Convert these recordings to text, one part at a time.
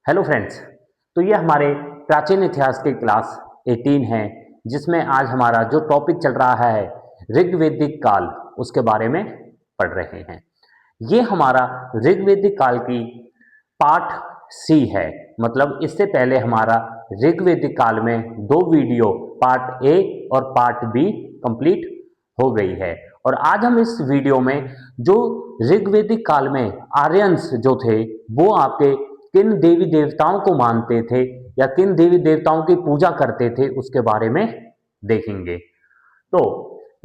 Hello friends. तो ये हमारे प्राचीन इतिहास के क्लास 18 है, जिसमें आज हमारा जो टॉपिक चल रहा है ऋग्वैदिक काल, उसके बारे में पढ़ रहे हैं। ये हमारा ऋग्वैदिक काल की पार्ट सी है। मतलब इससे पहले हमारा ऋग्वैदिक काल में दो वीडियो पार्ट ए और पार्ट बी कंप्लीट हो गई है। और आज हम इस वीडियो में जो ऋग्वैदिक काल में आर्यंस जो थे वो आपके किन देवी देवताओं को मानते थे या किन देवी देवताओं की पूजा करते थे उसके बारे में देखेंगे। तो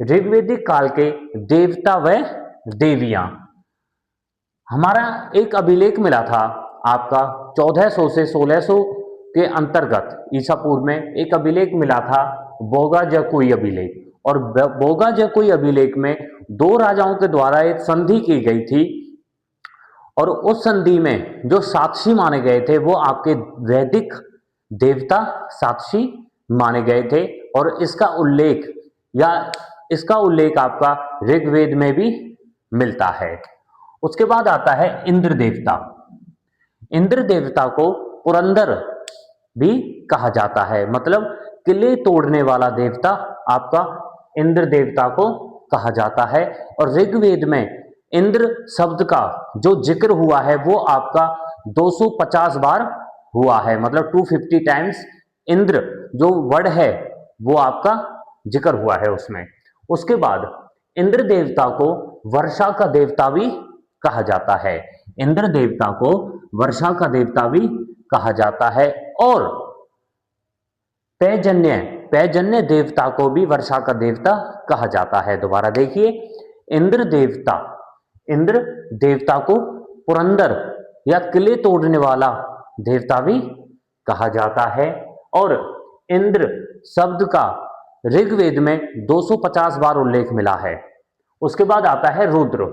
ऋग्वैदिक काल के देवता व देवियां, हमारा एक अभिलेख मिला था आपका 1400 से 1600 के अंतर्गत ईसा पूर्व में एक अभिलेख मिला था, बोगा जकुई अभिलेख। और बोगा जकुई अभिलेख में दो राजाओं के द्वारा एक संधि की गई थी और उस संधि में जो साक्षी माने गए थे वो आपके वैदिक देवता साक्षी माने गए थे। और इसका उल्लेख आपका ऋग्वेद में भी मिलता है। उसके बाद आता है इंद्र देवता। इंद्र देवता को पुरंदर भी कहा जाता है, मतलब किले तोड़ने वाला देवता आपका इंद्र देवता को कहा जाता है। और ऋग्वेद में इंद्र शब्द का जो जिक्र हुआ है वो आपका 250 बार हुआ है, मतलब 250 टाइम्स इंद्र जो वर्ड है वो आपका जिक्र हुआ है उसमें। उसके बाद इंद्र देवता को वर्षा का देवता भी कहा जाता है। इंद्र देवता को वर्षा का देवता भी कहा जाता है। और पैजन्य पैजन्य देवता को भी वर्षा का देवता कहा जाता है। दोबारा देखिए, इंद्र देवता को पुरंदर या किले तोड़ने वाला देवता भी कहा जाता है। और इंद्र शब्द का ऋग्वेद में 250 बार उल्लेख मिला है। उसके बाद आता है रुद्र।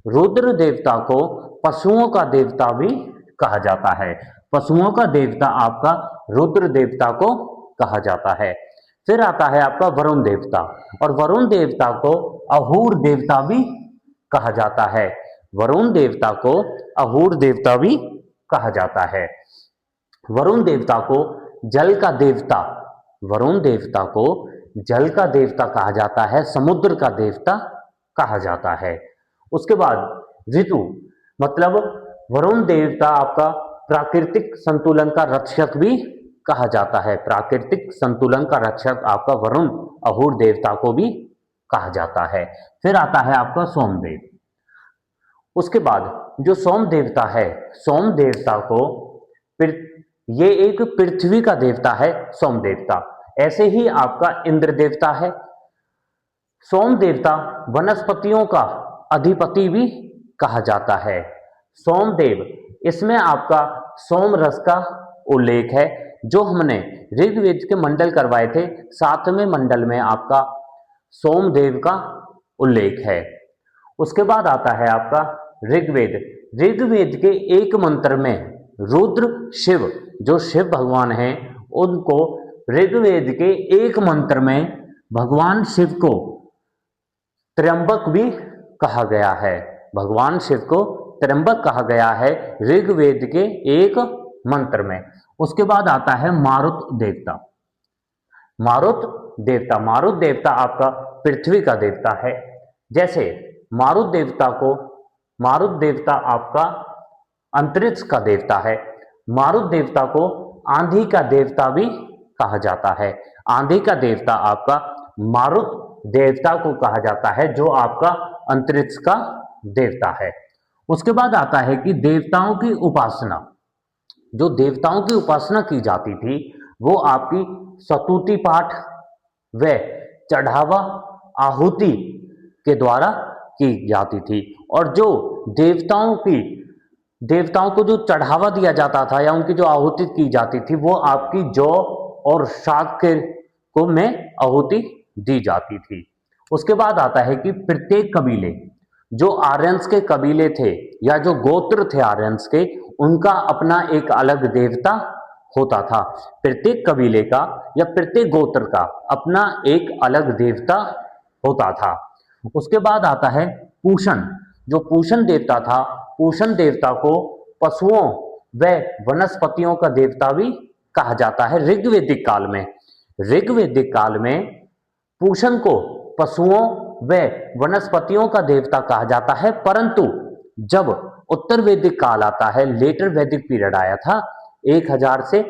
रुद्र देवता को पशुओं का देवता भी कहा जाता है। पशुओं का देवता आपका रुद्र देवता को कहा जाता है। फिर आता है आपका वरुण देवता, और वरुण देवता को अहूर देवता भी कहा जाता है। वरुण देवता को अहूर देवता भी कहा जाता है। वरुण देवता को जल का देवता वरुण देवता को जल का देवता कहा जाता है, समुद्र का देवता कहा जाता है। उसके बाद ऋतु, मतलब वरुण देवता आपका प्राकृतिक संतुलन का रक्षक भी कहा जाता है। प्राकृतिक संतुलन का रक्षक आपका वरुण अहूर देवता को भी कहा जाता है। फिर आता है आपका सोमदेव। उसके बाद जो सोम देवता है, सोम देवता को ये एक पृथ्वी का देवता है सोम देवता। ऐसे ही आपका इंद्र देवता है। सोम देवता वनस्पतियों का अधिपति भी कहा जाता है। सोमदेव, इसमें आपका सोम रस का उल्लेख है जो हमने ऋग्वेद के मंडल करवाए थे। 7वें मंडल में आपका सोमदेव का उल्लेख है। उसके बाद आता है आपका ऋग्वेद। ऋग्वेद के एक मंत्र में रुद्र शिव, जो शिव भगवान हैं, उनको ऋग्वेद के एक मंत्र में भगवान शिव को त्र्यंबक भी कहा गया है। भगवान शिव को त्र्यंबक कहा गया है ऋग्वेद के एक मंत्र में। उसके बाद आता है मारुत देवता। मारुत देवता आपका पृथ्वी का देवता है। जैसे मारुत देवता आपका अंतरिक्ष का देवता है। मारुत देवता को आंधी का देवता भी कहा जाता है। आंधी का देवता आपका मारुत देवता को कहा जाता है, जो आपका अंतरिक्ष का देवता है। उसके बाद आता है कि देवताओं की उपासना। जो देवताओं की उपासना की जाती थी वो आपकी स्तुति पाठ व चढ़ावा आहुति के द्वारा की जाती थी। और जो देवताओं को जो चढ़ावा दिया जाता था या उनकी जो आहुति की जाती थी वो आपकी जौ और शाक के को में आहुति दी जाती थी। उसके बाद आता है कि प्रत्येक कबीले, जो आर्यंस के कबीले थे या जो गोत्र थे आर्यंस के, उनका अपना एक अलग देवता होता था। प्रत्येक कबीले का या प्रत्येक गोत्र का अपना एक अलग देवता होता था। उसके बाद आता है पूषण। जो पूषण देवता था, पूषण देवता को पशुओं व वनस्पतियों का देवता भी कहा जाता है ऋग्वैदिक काल में। ऋग्वैदिक काल में पूषण को पशुओं व वनस्पतियों का देवता कहा जाता है, परंतु जब उत्तर वैदिक काल आता है, लेटर वैदिक पीरियड आया था 1000 से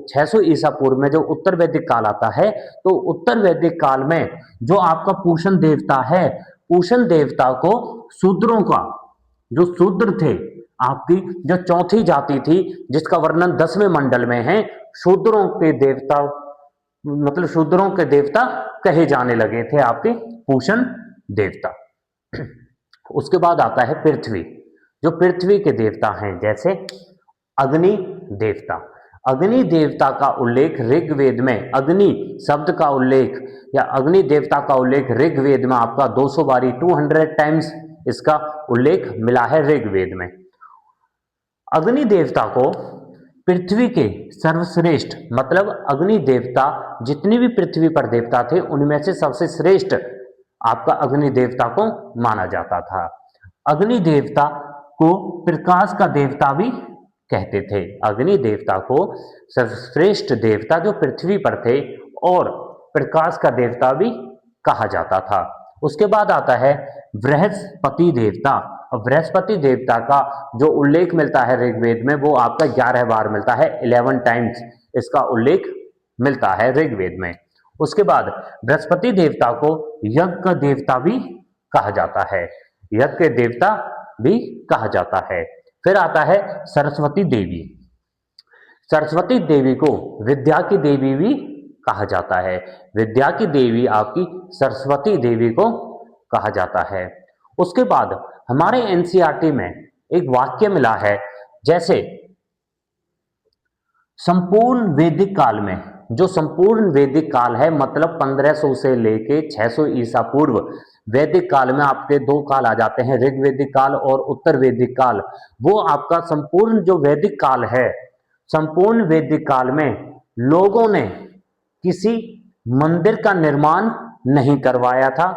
600 ईसा पूर्व में, जो उत्तर वैदिक काल आता है, तो उत्तर वैदिक काल में जो आपका पूषण देवता है, पूषण देवता को शूद्रों का, जो शूद्र थे, आपकी जो चौथी जाति थी जिसका वर्णन 10वें मंडल में है, शूद्रों के देवता, मतलब शूद्रों के देवता कहे जाने लगे थे आपके पूषण देवता। उसके बाद आता है पृथ्वी, जो पृथ्वी के देवता हैं, जैसे अग्नि देवता। अग्नि देवता का उल्लेख ऋग्वेद में, अग्नि शब्द का उल्लेख या अग्नि देवता का उल्लेख ऋग्वेद में आपका 200 बारी, 200 टाइम्स इसका उल्लेख मिला है ऋग्वेद में। अग्नि देवता को पृथ्वी के सर्वश्रेष्ठ, मतलब अग्नि देवता जितनी भी पृथ्वी पर देवता थे उनमें से सबसे श्रेष्ठ आपका अग्नि देवता को माना जाता था। अग्नि देवता को प्रकाश का देवता भी कहते थे। अग्नि देवता को सर्वश्रेष्ठ देवता जो पृथ्वी पर थे और प्रकाश का देवता भी कहा जाता था। उसके बाद आता है बृहस्पति देवता। बृहस्पति देवता का जो उल्लेख मिलता है ऋग्वेद में, वो आपका 11 बार मिलता है, 11 टाइम्स इसका उल्लेख मिलता है ऋग्वेद में। उसके बाद बृहस्पति देवता को यज्ञ का देवता भी कहा जाता है, यज्ञ के देवता भी कहा जाता है। फिर आता है सरस्वती देवी। सरस्वती देवी को विद्या की देवी भी कहा जाता है, विद्या की देवी आपकी सरस्वती देवी को कहा जाता है। उसके बाद हमारे एनसीईआरटी में एक वाक्य मिला है, जैसे संपूर्ण वैदिक काल में, जो संपूर्ण वैदिक काल है, मतलब 1500 से लेके 600 ईसा पूर्व वैदिक काल में आपके दो काल आ जाते हैं, ऋग्वैदिक काल और उत्तर वैदिक काल। वो आपका संपूर्ण जो वैदिक काल है, संपूर्ण वैदिक काल में लोगों ने किसी मंदिर का निर्माण नहीं करवाया था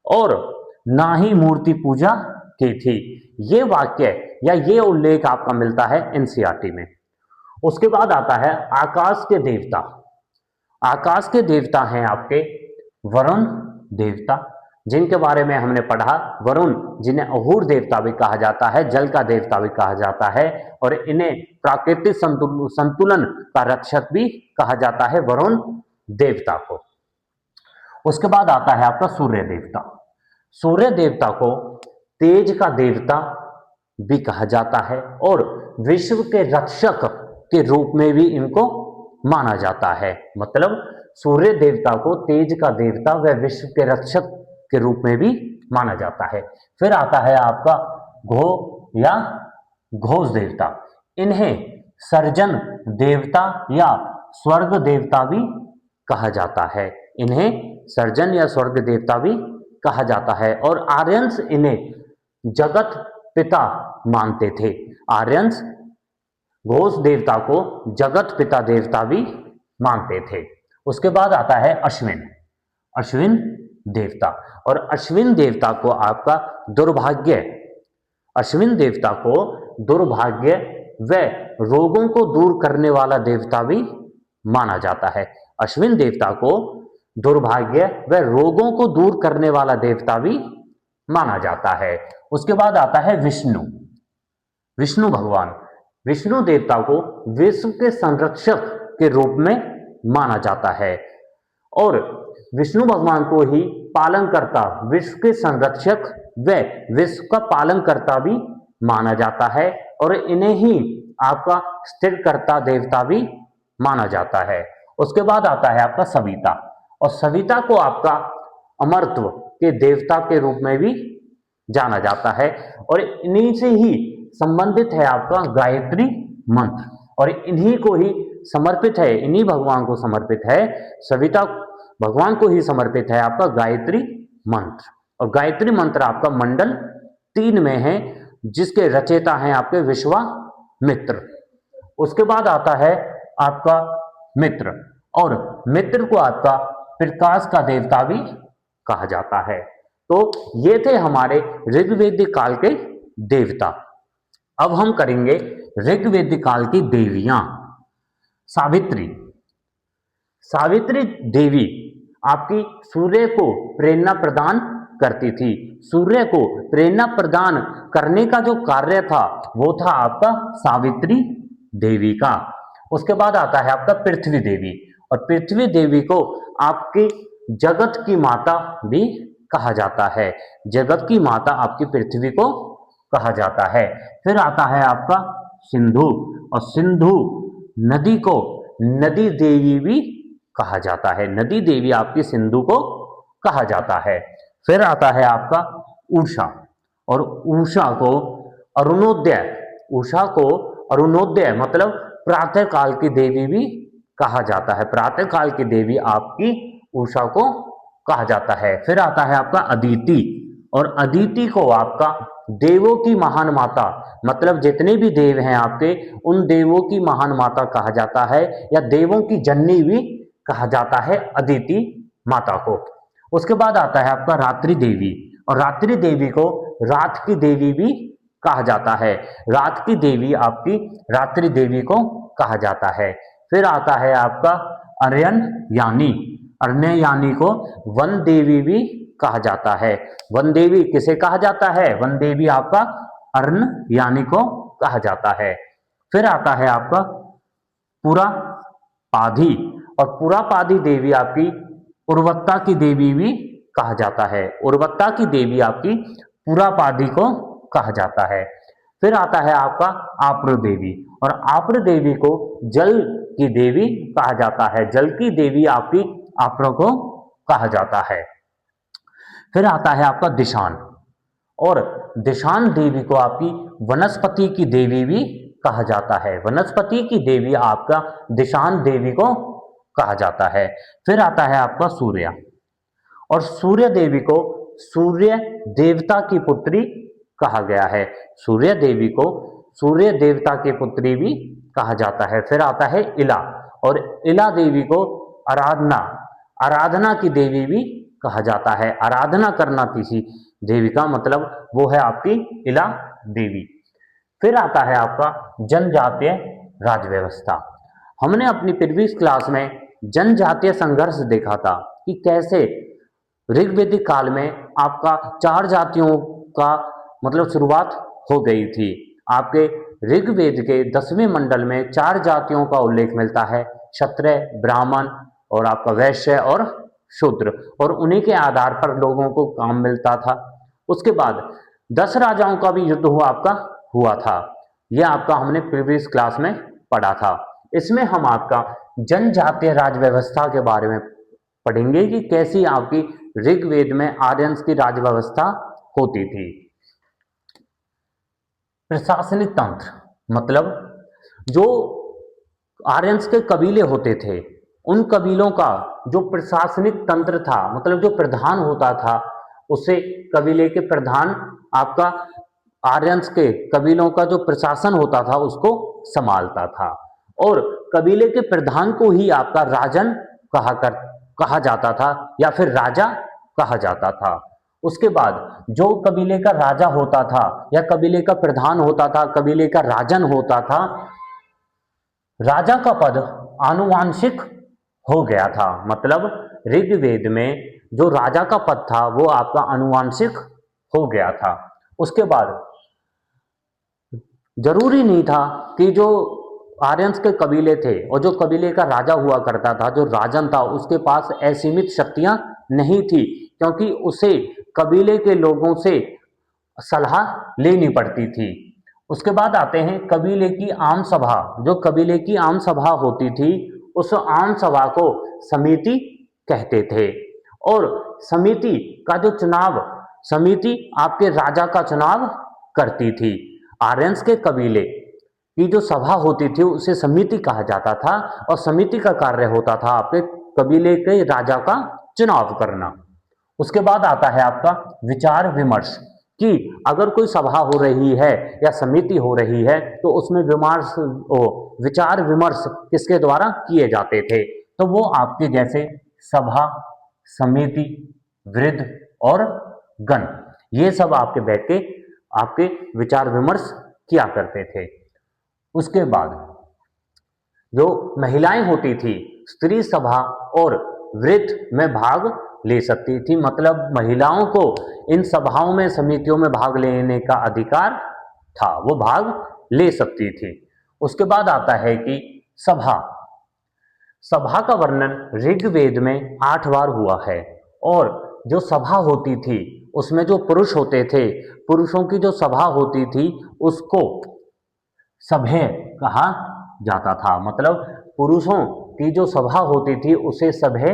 और ना ही मूर्ति पूजा की थी। ये वाक्य या ये उल्लेख आपका मिलता है एनसीईआरटी में। उसके बाद आता है आकाश के देवता। आकाश के देवता हैं आपके वरुण देवता, जिनके बारे में हमने पढ़ा, वरुण जिन्हें अहूर देवता भी कहा जाता है, जल का देवता भी कहा जाता है, और इन्हें प्राकृतिक संतुलन का रक्षक भी कहा जाता है वरुण देवता को। उसके बाद आता है आपका सूर्य देवता। सूर्य देवता को तेज का देवता भी कहा जाता है और विश्व के रक्षक के रूप में भी इनको माना जाता है। मतलब सूर्य देवता को तेज का देवता व विश्व के रक्षक के रूप में भी माना जाता है। फिर आता है आपका घो या घोष देवता। इन्हें सर्जन देवता या स्वर्ग देवता भी कहा जाता है, इन्हें सर्जन या स्वर्ग देवता भी कहा जाता है। और आर्यंस इन्हें जगत पिता मानते थे। आर्यंस घोष देवता को जगत पिता देवता भी मानते थे। उसके बाद आता है अश्विन, अश्विन देवता। और अश्विन देवता को आपका दुर्भाग्य, अश्विन देवता को दुर्भाग्य व रोगों को दूर करने वाला देवता भी माना जाता है। अश्विन देवता को दुर्भाग्य व रोगों को दूर करने वाला देवता भी माना जाता है। उसके बाद आता है विष्णु, विष्णु भगवान। विष्णु देवता को विश्व के संरक्षक के रूप में माना जाता है और विष्णु भगवान को ही पालनकर्ता, विश्व के संरक्षक व विश्व का पालनकर्ता भी माना जाता है और इन्हें ही आपका स्थिरकर्ता देवता भी माना जाता है। उसके बाद आता है आपका सविता, और सविता को आपका अमरत्व के देवता के रूप में भी जाना जाता है और इन्हीं से ही संबंधित है आपका गायत्री मंत्र, और इन्हीं को ही समर्पित है, इन्हीं भगवान को समर्पित है, सविता भगवान को ही समर्पित है आपका गायत्री मंत्र। और गायत्री मंत्र आपका मंडल 3 में है, जिसके रचयिता हैं आपके विश्वामित्र। उसके बाद आता है आपका मित्र, और मित्र को आपका प्रकाश का देवता भी कहा जाता है। तो ये थे हमारे ऋग्वैदिक काल के देवता। अब हम करेंगे ऋग्वेदिक काल की देवियां। सावित्री। सावित्री देवी आपकी सूर्य को प्रेरणा प्रदान करती थी। सूर्य को प्रेरणा प्रदान करने का जो कार्य था वो था आपका सावित्री देवी का। उसके बाद आता है आपका पृथ्वी देवी, और पृथ्वी देवी को आपकी जगत की माता भी कहा जाता है। जगत की माता आपकी पृथ्वी को कहा जाता है। फिर आता है आपका सिंधु, और सिंधु नदी को नदी देवी भी कहा जाता है। नदी देवी आपकी सिंधु को कहा जाता है। फिर आता है आपका उषा, और उषा को अरुणोदय, उषा को अरुणोदय मतलब प्रातः काल की देवी भी कहा जाता है। प्रातः काल की देवी आपकी उषा को कहा जाता है। फिर आता है आपका अदिति, और अदिति को आपका देवों की महान माता, मतलब जितने भी देव हैं आपके, उन देवों की महान माता कहा जाता है, या देवों की जननी भी कहा जाता है अदिति माता को। उसके बाद आता है आपका रात्रि देवी, और रात्रि देवी को रात की देवी भी कहा जाता है। रात की देवी आपकी रात्रि देवी को कहा जाता है। फिर आता है आपका अर्यन यानी, अर्ण्य यानी को वन देवी भी कहा जाता है। वन देवी किसे कहा जाता है? वन देवी आपका अर्ण यानी को कहा जाता है। फिर आता है आपका पुरापाधी, और पुरापाधी देवी आपकी उर्वत्ता की देवी भी कहा जाता है। उर्वत्ता की देवी आपकी पुरापाधी को कहा जाता है। फिर आता है आपका आप्र देवी, और आप्र देवी को जल की देवी कहा जाता है। जल की देवी आपकी आप्र को कहा जाता है। फिर आता है आपका दिशान, और दिशान देवी को आपकी वनस्पति की देवी भी कहा जाता है। वनस्पति की देवी आपका दिशान देवी को कहा जाता है। फिर आता है आपका सूर्य, और सूर्य देवी को सूर्य देवता की पुत्री कहा गया है। सूर्य देवी को सूर्य देवता की पुत्री भी कहा जाता है। फिर आता है इला, और इला देवी को आराधना आराधना की देवी भी कहा जाता है। आराधना करना किसी देवी का मतलब वो है आपकी इला देवी। फिर आता है आपका जनजातीय राज व्यवस्था। हमने अपनी प्रीवियस क्लास में जनजातीय संघर्ष देखा था कि कैसे ऋग्वेदिक काल में आपका 4 जातियों का मतलब शुरुआत हो गई थी। आपके ऋग्वेद के 10वें मंडल में 4 जातियों का उल्लेख मिलता है, क्षत्रिय, ब्राह्मण और आपका वैश्य और शूद्र, और उन्हीं के आधार पर लोगों को काम मिलता था। उसके बाद 10 राजाओं का भी युद्ध हुआ था। यह आपका हमने प्रीवियस क्लास में पढ़ा था। इसमें हम आपका जनजातीय राज व्यवस्था के बारे में पढ़ेंगे कि कैसी आपकी ऋग्वेद में आर्यंस की राज व्यवस्था होती थी। प्रशासनिक तंत्र मतलब जो आर्यंस के कबीले होते थे, उन कबीलों का जो प्रशासनिक तंत्र था, मतलब जो प्रधान होता था, उसे कबीले के प्रधान आपका आर्यंस के कबीलों का जो प्रशासन होता था उसको संभालता था, और कबीले के प्रधान को ही आपका राजन कहा जाता था या फिर राजा कहा जाता था। उसके बाद जो कबीले का राजा होता था या कबीले का प्रधान होता था, कबीले का राजन होता था, राजा का पद आनुवांशिक हो गया था। मतलब ऋग्वेद में जो राजा का पद था वो आपका आनुवांशिक हो गया था। उसके बाद जरूरी नहीं था कि जो आर्यंस के कबीले थे और जो कबीले का राजा हुआ करता था, जो राजन था, उसके पास असीमित शक्तियां नहीं थी, क्योंकि उसे कबीले के लोगों से सलाह लेनी पड़ती थी। उसके बाद आते हैं कबीले की आम सभा। जो कबीले की आम सभा होती थी उस आम सभा को समिति कहते थे, और समिति का जो चुनाव, समिति आपके राजा का चुनाव करती थी। आर्यंस के कबीले की जो सभा होती थी उसे समिति कहा जाता था, और समिति का कार्य होता था आपके कबीले के राजा का चुनाव करना। उसके बाद आता है आपका विचार विमर्श, कि अगर कोई सभा हो रही है या समिति हो रही है तो उसमें विचार विमर्श किसके द्वारा किए जाते थे? तो वो आपके जैसे सभा, समिति, वृद्ध और गण, ये सब आपके बैठ के आपके विचार विमर्श किया करते थे। उसके बाद जो महिलाएं होती थी स्त्री सभा और वृत्त में भाग ले सकती थी, मतलब महिलाओं को इन सभाओं में समितियों में भाग लेने का अधिकार था, वो भाग ले सकती थी। उसके बाद आता है कि सभा। सभा का वर्णन ऋग्वेद में 8 बार हुआ है और जो सभा होती थी उसमें जो पुरुष होते थे, पुरुषों की जो सभा होती थी उसको सभ्य कहा जाता था, मतलब पुरुषों की जो सभा होती थी उसे सभ्य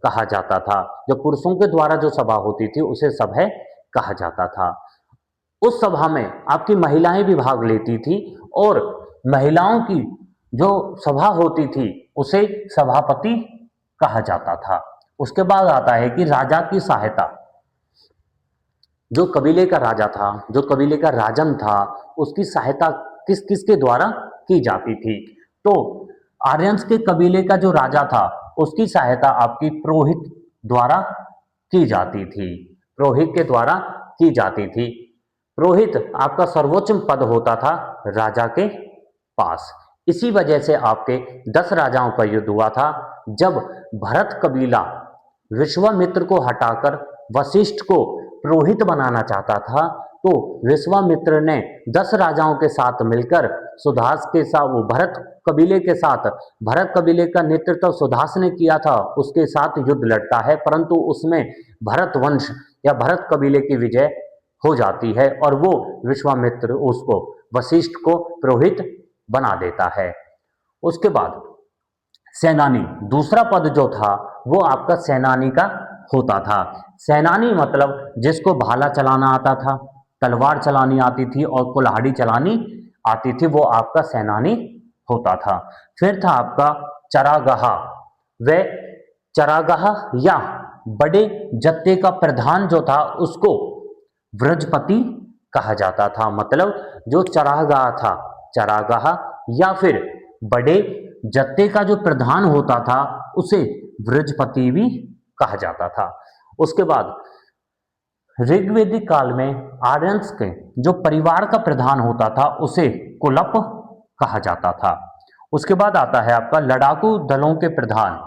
कहा जाता था। जो पुरुषों के द्वारा जो सभा होती थी उसे सभ्य कहा जाता था। उस सभा में आपकी महिलाएं भी भाग लेती थी और महिलाओं की जो सभा होती थी उसे सभापति कहा जाता था। उसके बाद आता है कि राजा की सहायता। जो कबीले का राजा था, जो कबीले का राजन था, उसकी सहायता किस किस के द्वारा की जाती थी? तो आर्यंस के कबीले का जो राजा था उसकी सहायता आपकी पुरोहित द्वारा की जाती थी, पुरोहित के द्वारा की जाती थी। पुरोहित आपका सर्वोच्च पद होता था राजा के पास। इसी वजह से आपके 10 राजाओं का युद्ध हुआ था, जब भरत कबीला विश्वामित्र को हटाकर वशिष्ठ को पुरोहित बनाना चाहता था, तो विश्वामित्र ने 10 राजाओं के साथ मिलकर सुदास के साथ, वो भरत कबीले के साथ, भरत कबीले का नेतृत्व सुदास ने किया था, उसके साथ युद्ध लड़ता है, परंतु उसमें भरत वंश या भरत कबीले की विजय हो जाती है और वो विश्वामित्र उसको वशिष्ठ को पुरोहित बना देता है। उसके बाद सेनानी, दूसरा पद जो था वो आपका सेनानी का होता था। सेनानी मतलब जिसको भाला चलाना आता था, तलवार चलानी आती थी और कुल्हाड़ी चलानी आती थी, वो आपका सेनानी होता था। फिर था आपका चरागाह। वह चरागाह या बड़े जत्थे का प्रधान जो था उसको व्रजपति कहा जाता था, मतलब जो चरागाह था, चरागाह या फिर बड़े जत्थे का जो प्रधान होता था उसे व्रजपति भी कहा जाता था। उसके बाद ऋग्वेदिक काल में आर्यंस के जो परिवार का प्रधान होता था उसे कुलप कहा जाता था। उसके बाद आता है आपका लड़ाकू दलों के प्रधान।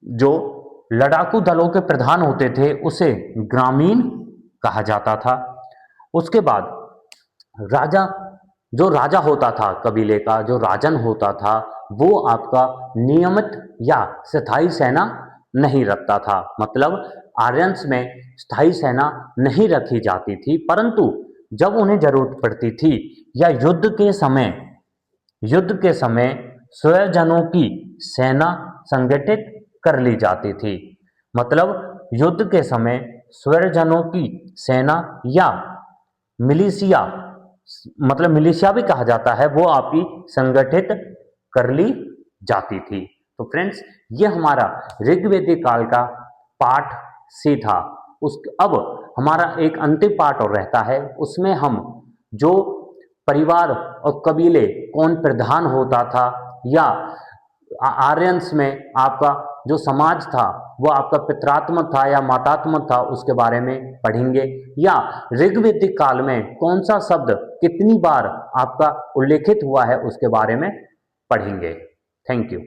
जो लड़ाकू दलों के प्रधान होते थे उसे ग्रामीण कहा जाता था। उसके बाद राजा, जो राजा होता था कबीले का, जो राजन होता था, वो आपका नियमित या स्थायी सेना नहीं रखता था, मतलब आर्यंस में स्थायी सेना नहीं रखी जाती थी, परंतु जब उन्हें जरूरत पड़ती थी या युद्ध के समय स्वजनों की सेना संगठित कर ली जाती थी, मतलब युद्ध के समय स्वजनों की सेना या मिलिशिया, मतलब मिलिशिया भी कहा जाता है, वो आपकी संगठित कर ली जाती थी। तो फ्रेंड्स, ये हमारा ऋग्वेदिक काल का पाठ सी था। अब हमारा एक अंतिम पाठ और रहता है, उसमें हम जो परिवार और कबीले कौन प्रधान होता था या आर्यंस में आपका जो समाज था वो आपका पितरात्मक था या मातात्मक था, उसके बारे में पढ़ेंगे। या ऋग्वेदिक काल में कौन सा शब्द कितनी बार आपका उल्लेखित हुआ है उसके बारे में पढ़ेंगे। Thank you.